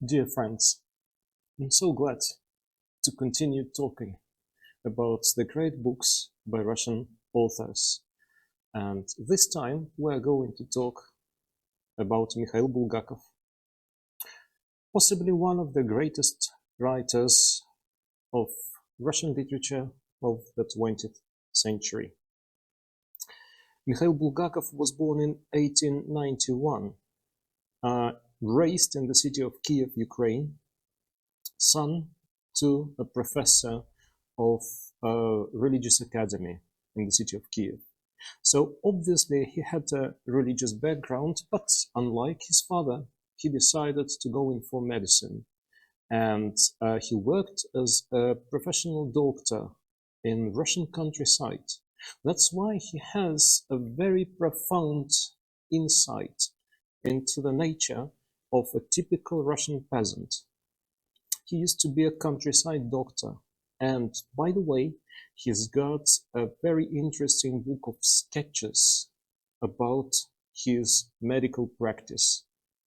Dear friends, I'm so glad to continue talking about the great books by Russian authors. And this time we're going to talk about Mikhail Bulgakov, possibly one of the greatest writers of Russian literature of the 20th century. Mikhail Bulgakov was born in 1891, raised in the city of Kiev, Ukraine, son to a professor of a religious academy in the city of Kiev. So obviously he had a religious background, but unlike his father, he decided to go in for medicine. And he worked as a professional doctor in Russian countryside. That's why he has a very profound insight into the nature of a typical Russian peasant. He used to be a countryside doctor. And by the way, he's got a very interesting book of sketches about his medical practice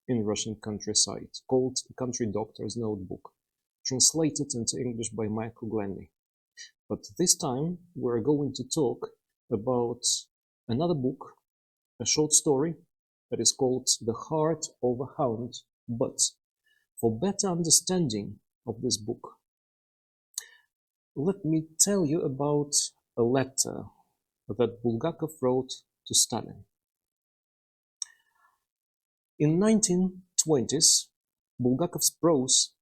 in Russian countryside called Country Doctor's Notebook, translated into English by Michael Glenny. But this time we're going to talk about another book, a short story that is called The Heart of a Hound. But for better understanding of this book, let me tell you about a letter that Bulgakov wrote to Stalin. In 1920s, Bulgakov's prose,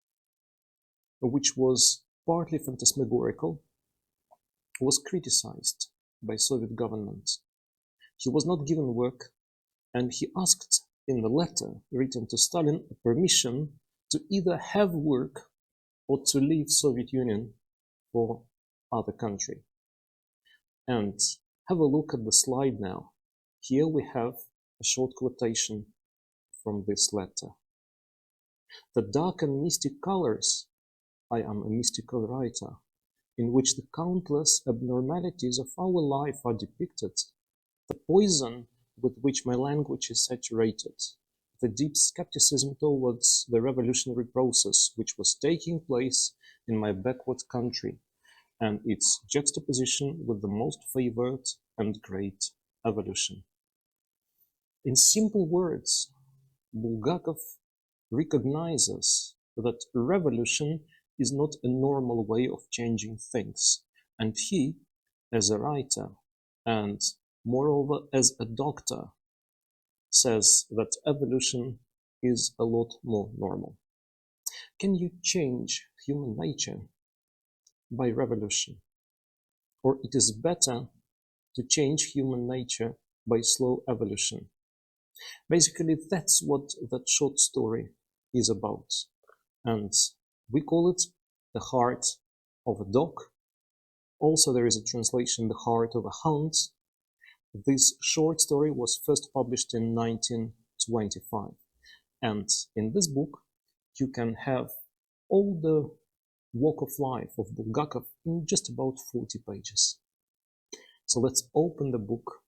which was partly phantasmagorical, was criticized by Soviet government. He was not given work, and he asked in the letter written to Stalin permission to either have work or to leave Soviet Union for other country. And have a look at the slide now. Here we have a short quotation from this letter. The dark and mystic colors, I am a mystical writer, in which the countless abnormalities of our life are depicted, the poison with which my language is saturated, the deep skepticism towards the revolutionary process which was taking place in my backward country, and its juxtaposition with the most favored and great evolution. In simple words, Bulgakov recognizes that revolution is not a normal way of changing things, and he, as a writer and moreover as a doctor, says that evolution is a lot more normal. Can you change human nature by revolution? Or it is better to change human nature by slow evolution? Basically, that's what that short story is about. And we call it The Heart of a Dog. Also, there is a translation, The Heart of a Hound. This short story was first published in 1925. And in this book, you can have all the walk of life of Bulgakov in just about 40 pages. So let's open the book,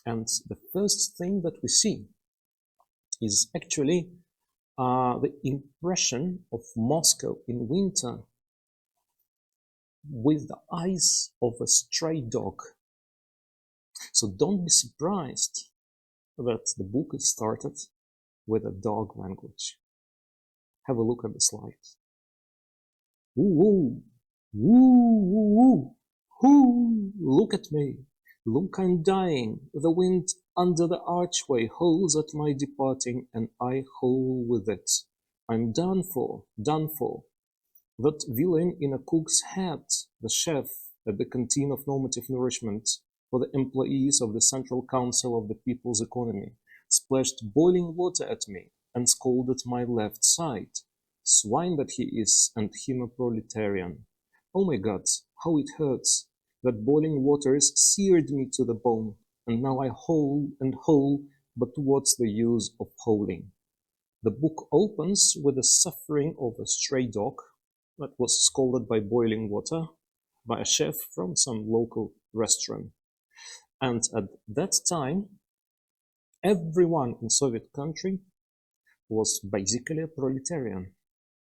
and the first thing that we see is actually the impression of Moscow in winter with the eyes of a stray dog. So don't be surprised that the book is started with a dog language. Have a look at the slide. Woo, woo, woo, woo, look at me. Look, I'm dying. The wind under the archway howls at my departing, and I howl with it. I'm done for, done for. That villain in a cook's hat, the chef at the canteen of normative nourishment for the employees of the Central Council of the People's Economy, splashed boiling water at me and scolded my left side. Swine that he is, and him a proletarian. Oh my God, how it hurts. That boiling waters seared me to the bone, and now I howl and howl, but what's the use of howling? The book opens with the suffering of a stray dog that was scalded by boiling water by a chef from some local restaurant. And at that time, everyone in Soviet country was basically a proletarian.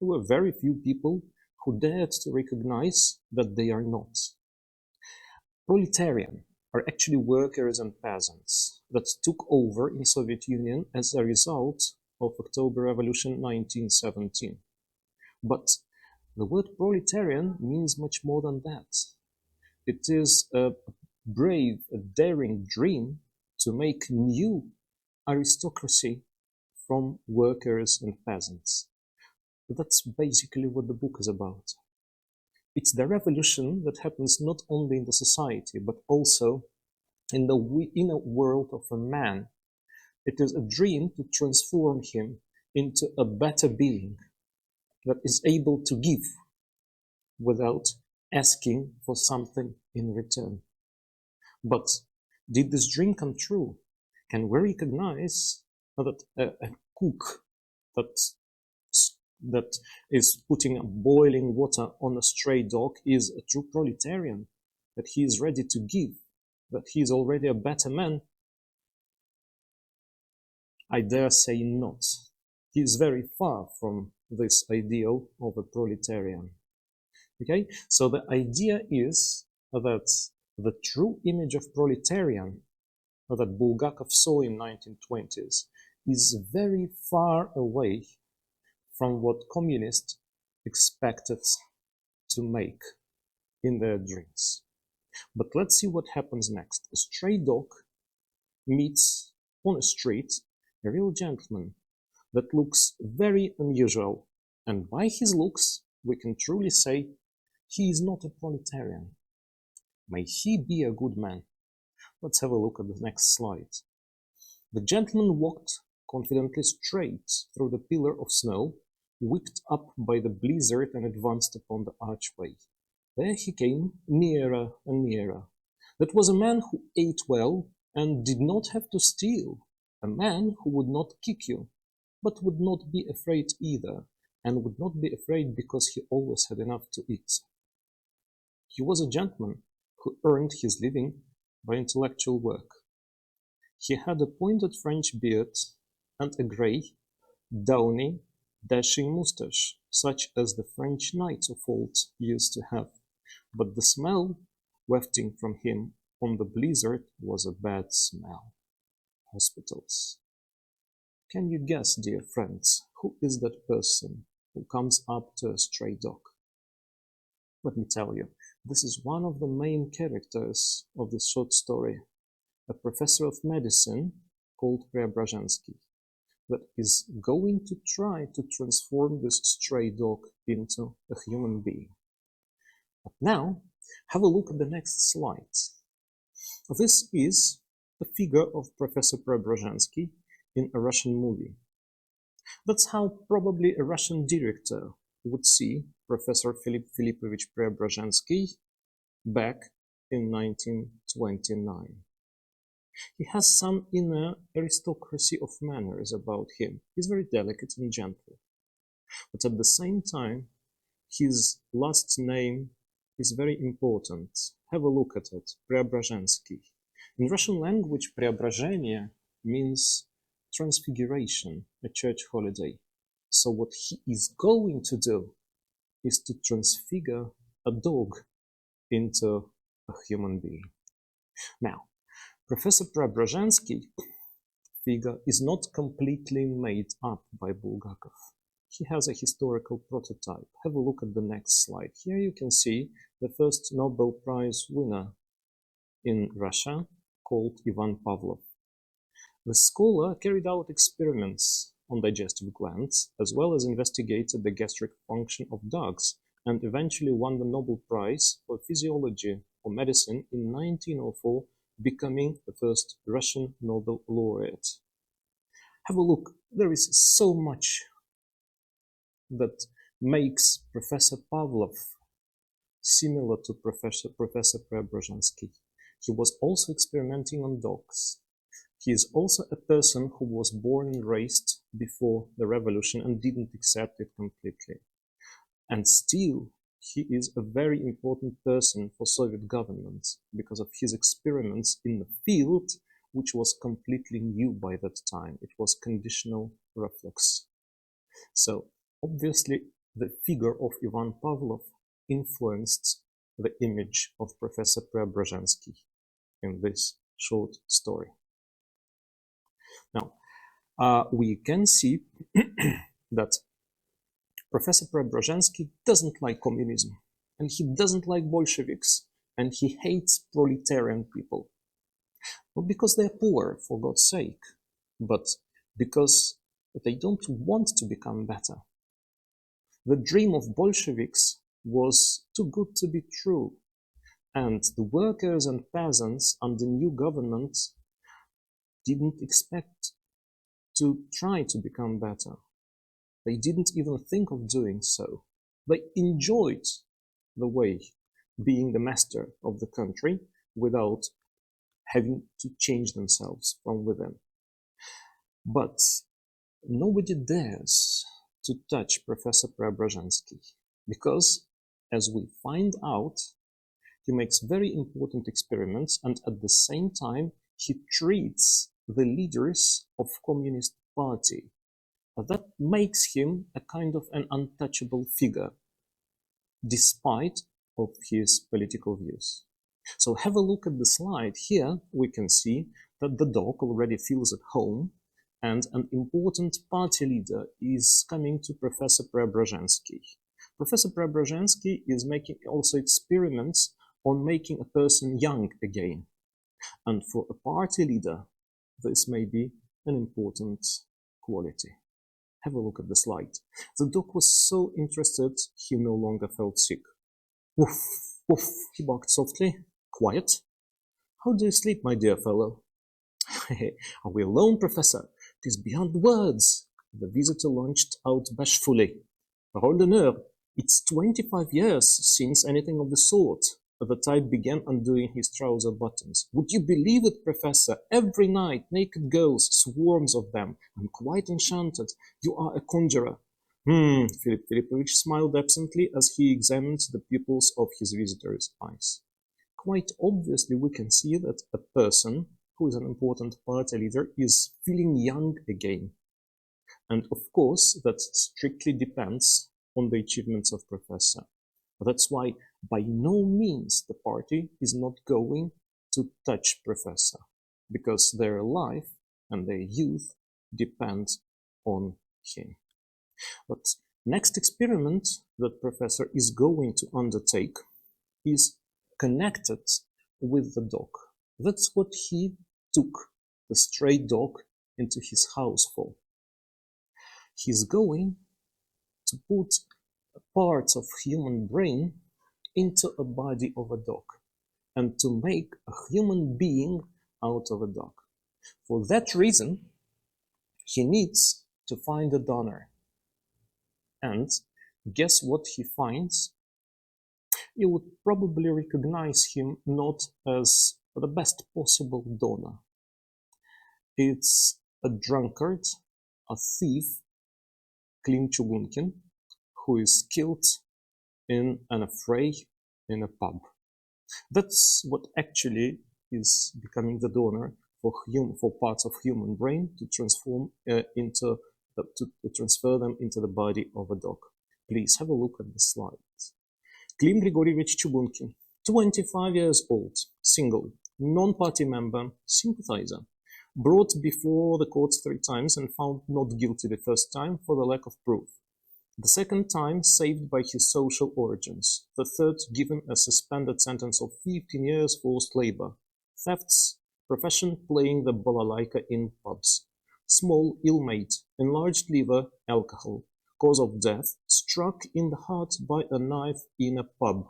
There were very few people who dared to recognize that they are not. Proletarian are actually workers and peasants that took over in Soviet Union as a result of October Revolution 1917. But the word proletarian means much more than that. It is a brave, a daring dream to make new aristocracy from workers and peasants. That's basically what the book is about. It's the revolution that happens not only in the society, but also in the inner world of a man. It is a dream to transform him into a better being that is able to give without asking for something in return. But did this dream come true? Can we recognize that a cook that is putting boiling water on a stray dog is a true proletarian, that he is ready to give, that he is already a better man? I dare say not. He is very far from this ideal of a proletarian. Okay, so the idea is that the true image of proletarian that Bulgakov saw in 1920s is very far away from what communists expected to make in their dreams. But let's see what happens next. A stray dog meets on a street a real gentleman that looks very unusual, and by his looks we can truly say he is not a proletarian. May he be a good man. Let's have a look at the next slide. The gentleman walked confidently straight through the pillar of snow, whipped up by the blizzard, and advanced upon the archway. There he came, nearer and nearer. That was a man who ate well and did not have to steal, a man who would not kick you, but would not be afraid either, and would not be afraid because he always had enough to eat. He was a gentleman who earned his living by intellectual work. He had a pointed French beard and a grey, downy, dashing moustache, such as the French knights of old used to have, but the smell wafting from him on the blizzard was a bad smell. Hospitals. Can you guess, dear friends, who is that person who comes up to a stray dog? Let me tell you, this is one of the main characters of this short story, a professor of medicine called Preobrazhensky, that is going to try to transform this stray dog into a human being. But now, have a look at the next slide. This is the figure of Professor Preobrazhensky in a Russian movie. That's how probably a Russian director would see Professor Philip Filipovich Preobrazhensky back in 1929. He has some inner aristocracy of manners about him. He's very delicate and gentle. But at the same time, his last name is very important. Have a look at it, Preobrazhensky. In Russian language, Preobrazhenie means transfiguration, a church holiday. So what he is going to do is to transfigure a dog into a human being. Now, Professor Preobrazhensky figure is not completely made up by Bulgakov. He has a historical prototype. Have a look at the next slide. Here you can see the first Nobel Prize winner in Russia, called Ivan Pavlov. The scholar carried out experiments on digestive glands, as well as investigated the gastric function of dogs, and eventually won the Nobel Prize for Physiology or Medicine in 1904, becoming the first Russian Nobel laureate. Have a look. There is so much that makes Professor Pavlov similar to Professor Preobrazhensky. He was also experimenting on dogs. He is also a person who was born and raised before the revolution and didn't accept it completely. And still, he is a very important person for Soviet government because of his experiments in the field, which was completely new by that time. It was conditional reflex. So obviously, the figure of Ivan Pavlov influenced the image of Professor Preobrazhensky in this short story. Now, we can see that Professor Preobrazhensky doesn't like communism, and he doesn't like Bolsheviks, and he hates proletarian people. Not because they're poor, for God's sake, but because they don't want to become better. The dream of Bolsheviks was too good to be true, and the workers and peasants under new government didn't expect to try to become better. They didn't even think of doing so. They enjoyed the way being the master of the country without having to change themselves from within. But nobody dares to touch Professor Preobrazhensky because, as we find out, he makes very important experiments, and at the same time he treats the leaders of Communist Party. That makes him a kind of an untouchable figure, despite of his political views. So have a look at the slide. Here we can see that the dog already feels at home, and an important party leader is coming to Professor Preobrazhensky. Professor Preobrazhensky is making also experiments on making a person young again. And for a party leader, this may be an important quality. Have a look at the slide. The dog was so interested, he no longer felt sick. Woof, woof, he barked softly. Quiet. How do you sleep, my dear fellow? Are we alone, Professor? It is beyond words. The visitor launched out bashfully. Parole d'honneur, it's 25 years since anything of the sort. The type began undoing his trouser buttons. Would you believe it, Professor? Every night, naked girls, swarms of them. I'm quite enchanted. You are a conjurer. Philip Filipovich smiled absently as he examined the pupils of his visitor's eyes. Quite obviously, we can see that a person who is an important party leader is feeling young again. And of course, that strictly depends on the achievements of Professor. That's why by no means the party is not going to touch Professor, because their life and their youth depend on him. But next experiment that Professor is going to undertake is connected with the dog. That's what he took the stray dog into his house for. He's going to put parts of human brain into a body of a dog and to make a human being out of a dog. For that reason, he needs to find a donor. And guess what he finds? You would probably recognize him not as the best possible donor. It's a drunkard, a thief, Klim Chugunkin, who is killed in an affray in a pub. That's what actually is becoming the donor for parts of human brain to transform to transfer them into the body of a dog. Please have a look at the slides. Klim Grigorievich Chubunkin, 25 years old, single, non-party member, sympathizer, brought before the courts 3 times and found not guilty the first time for the lack of proof. The second time saved by his social origins. The third given a suspended sentence of 15 years forced labor. Thefts, profession playing the balalaika in pubs. Small ill-mate, enlarged liver, alcohol. Cause of death, struck in the heart by a knife in a pub.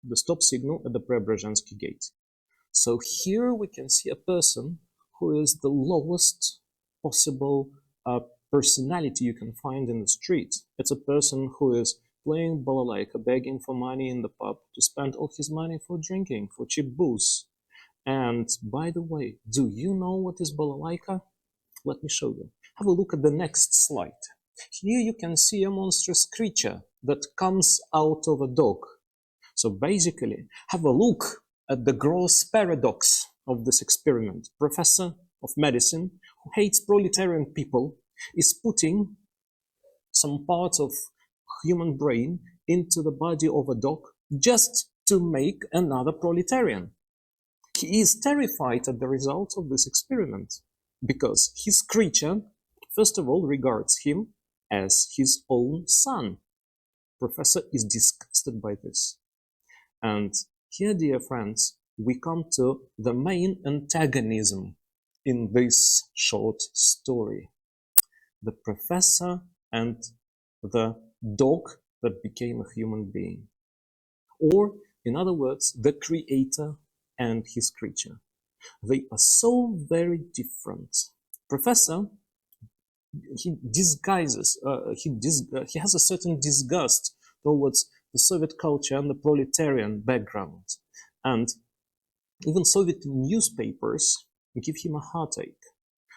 The stop signal at the Preobrazhensky gate. So here we can see a person who is the lowest possible personality you can find in the street. It's a person who is playing balalaika, begging for money in the pub to spend all his money for drinking, for cheap booze. And by the way, do you know what is balalaika? Let me show you. Have a look at the next slide. Here you can see a monstrous creature that comes out of a dog. So basically, have a look at the gross paradox of this experiment. Professor of medicine, who hates proletarian people, is putting some parts of human brain into the body of a dog just to make another proletarian. He is terrified at the results of this experiment because his creature, first of all, regards him as his own son. Professor is disgusted by this. And here, dear friends, we come to the main antagonism in this short story. The professor and the dog that became a human being. Or, in other words, the creator and his creature. They are so very different. Professor, he disguises, he has a certain disgust towards the Soviet culture and the proletarian background. And even Soviet newspapers give him a heartache.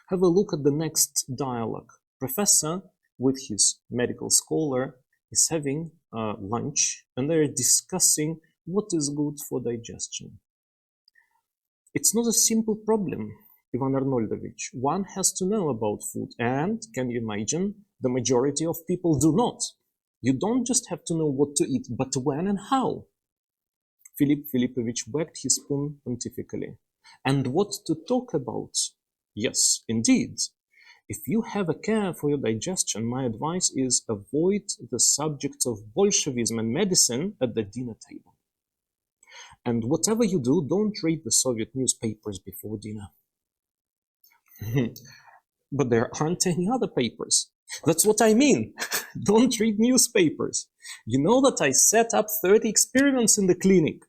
Have a look at the next dialogue. Professor, with his medical scholar, is having lunch, and they're discussing what is good for digestion. It's not a simple problem, Ivan Arnoldovich. One has to know about food, and, can you imagine, the majority of people do not. You don't just have to know what to eat, but when and how. Philip Filipovich wagged his spoon pontifically. And what to talk about? Yes, indeed. If you have a care for your digestion, my advice is avoid the subjects of Bolshevism and medicine at the dinner table. And whatever you do, don't read the Soviet newspapers before dinner. But there aren't any other papers. That's what I mean. Don't read newspapers. You know that I set up 30 experiments in the clinic.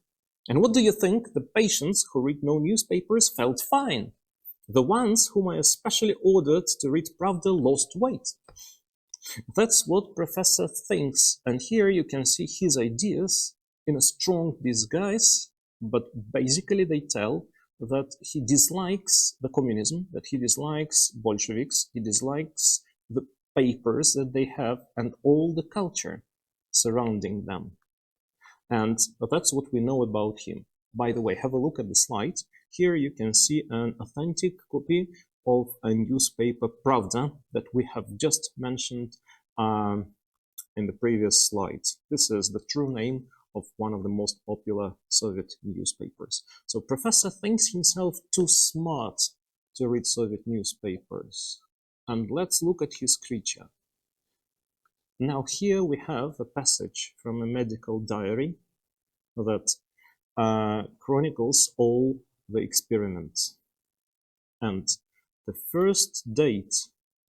And what do you think? The patients who read no newspapers felt fine. The ones whom I especially ordered to read Pravda lost weight. That's what Professor thinks. And here you can see his ideas in a strong disguise, but basically they tell that he dislikes the communism, that he dislikes Bolsheviks, he dislikes the papers that they have and all the culture surrounding them. And that's what we know about him. By the way, have a look at the slide. Here you can see an authentic copy of a newspaper, Pravda, that we have just mentioned in the previous slides. This is the true name of one of the most popular Soviet newspapers. So Professor thinks himself too smart to read Soviet newspapers. And let's look at his creature. Now here we have a passage from a medical diary that chronicles all the experiments. And the first date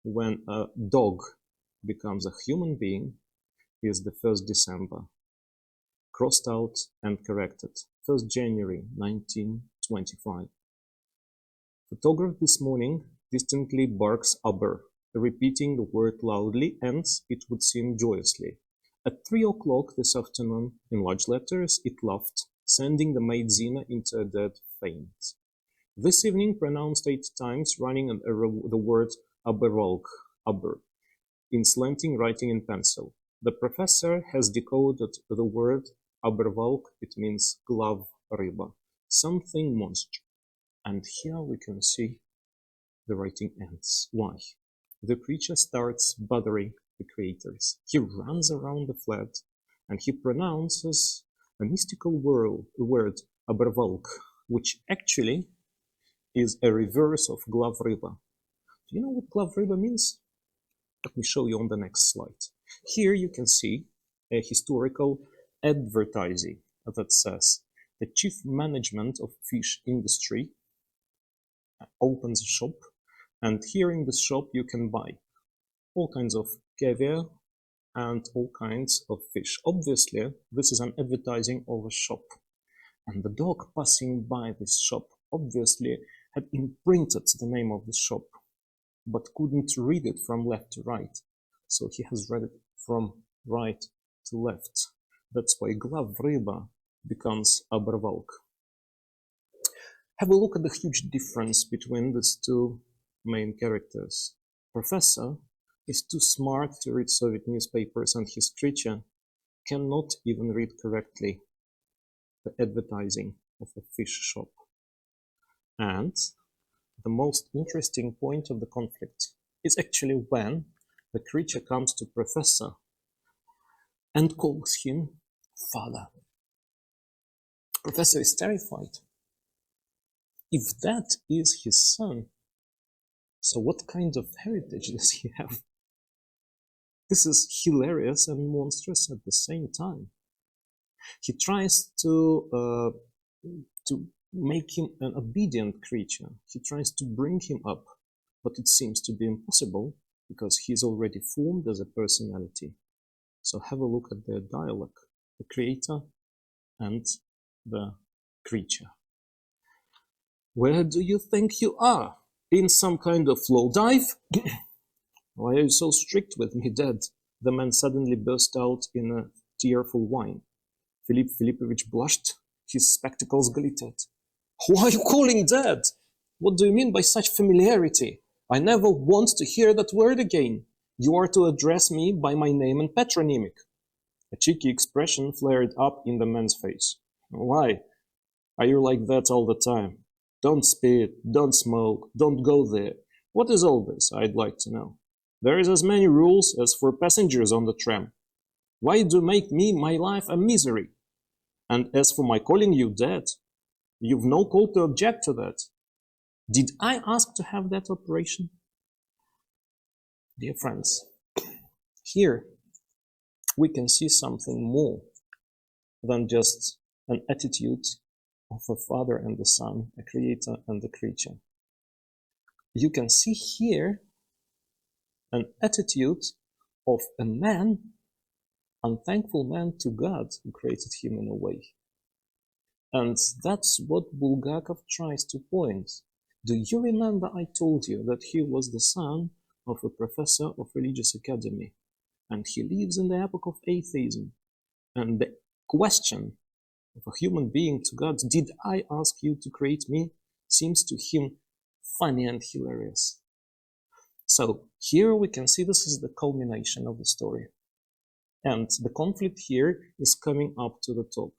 when a dog becomes a human being is the 1st December. Crossed out and corrected. 1st January 1925. Photograph this morning distantly barks aber, repeating the word loudly and, it would seem, joyously. At 3 o'clock this afternoon, in large letters, it laughed, sending the maid Zina into a dead faint. This evening pronounced 8 times, running the word abervalk, aber, in slanting writing in pencil. The professor has decoded the word abervalk, it means glove ryba, something monster. And here we can see the writing ends. Why? The creature starts bothering the creators. He runs around the flat and he pronounces a mystical word, abervalk, which actually is a reverse of glove ryba. Do you know what glove ryba means? Let me show you on the next slide. Here you can see a historical advertising that says the chief management of fish industry opens a shop, and here in this shop you can buy all kinds of caviar and all kinds of fish. Obviously, this is an advertising of a shop. And the dog passing by this shop obviously had imprinted the name of the shop, but couldn't read it from left to right. So he has read it from right to left. That's why glove ryba becomes abervalk. Have a look at the huge difference between these two main characters. Professor is too smart to read Soviet newspapers, and his creature cannot even read correctly the advertising of a fish shop. And the most interesting point of the conflict is actually when the creature comes to Professor and calls him father. Professor is terrified. If that is his son, so what kind of heritage does he have? This is hilarious and monstrous at the same time. He tries to make him an obedient creature. He tries to bring him up, but it seems to be impossible because he's already formed as a personality. So have a look at their dialogue, the creator and the creature. Where do you think you are? In some kind of low dive? Why are you so strict with me, Dad? The man suddenly burst out in a tearful whine. Philip Filipovich blushed. His spectacles glittered. Why are you calling Dad? What do you mean by such familiarity? I never want to hear that word again. You are to address me by my name and patronymic. A cheeky expression flared up in the man's face. Why? Are you like that all the time? Don't spit, don't smoke, don't go there. What is all this, I'd like to know? There is as many rules as for passengers on the tram. Why do you make me, my life, a misery? And as for my calling you Dad, you've no call to object to that. Did I ask to have that operation? Dear friends, here we can see something more than just an attitude of a father and a son, a creator and a creature. You can see here an attitude of a man, unthankful man to God who created him in a way. And that's what Bulgakov tries to point. Do you remember I told you that he was the son of a professor of religious academy, and he lives in the epoch of atheism? And the question of a human being to God, did I ask you to create me, seems to him funny and hilarious. So here we can see this is the culmination of the story. And the conflict here is coming up to the top.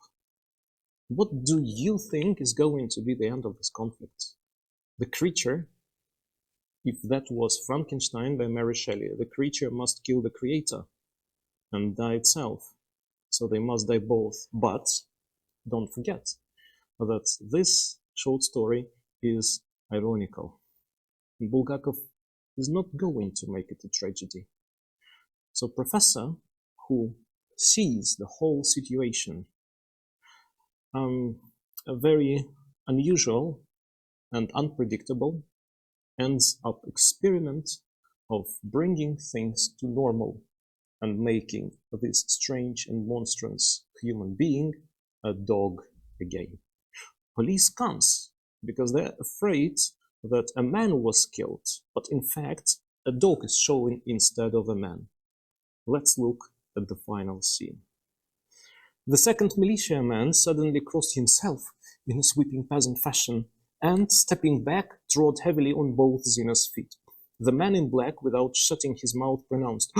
What do you think is going to be the end of this conflict? The creature, if that was Frankenstein by Mary Shelley, the creature must kill the creator and die itself. So they must die both. But don't forget that this short story is ironical. Bulgakov is not going to make it a tragedy. So Professor, who sees the whole situation, a very unusual and unpredictable, ends up experiment of bringing things to normal and making this strange and monstrous human being a dog again. Police comes because they're afraid that a man was killed, but in fact a dog is shown instead of a man. Let's look at the final scene. The second militiaman suddenly crossed himself in a sweeping peasant fashion and, stepping back, trod heavily on both Zina's feet. The man in black, without shutting his mouth, pronounced,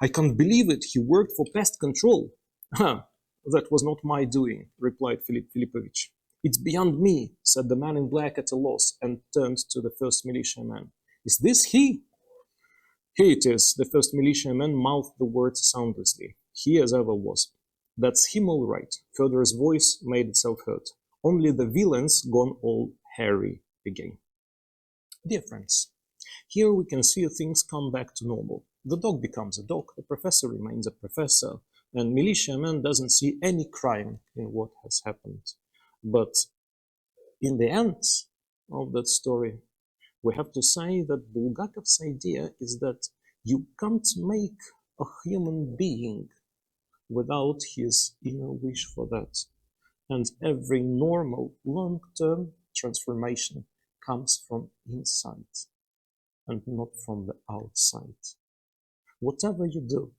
I can't believe it, he worked for pest control. That was not my doing, replied Philip Filipovich. It's beyond me, said the man in black at a loss, and turned to the first militiaman. Is this he? He it is, the first militiaman mouthed the words soundlessly. He as ever was. That's him all right. Fyodor's voice made itself heard. Only the villain's gone all hairy again. Dear friends, here we can see things come back to normal. The dog becomes a dog, the professor remains a professor, and militiaman doesn't see any crime in what has happened. But in the end of that story, we have to say that Bulgakov's idea is that you can't make a human being without his inner wish for that. And every normal long-term transformation comes from inside and not from the outside. Whatever you do,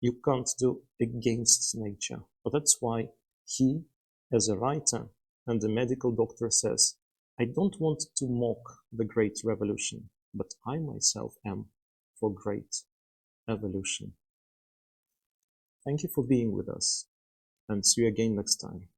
you can't do against nature. But that's why he, as a writer and a medical doctor, says, I don't want to mock the Great Revolution, but I myself am for great evolution. Thank you for being with us, and see you again next time.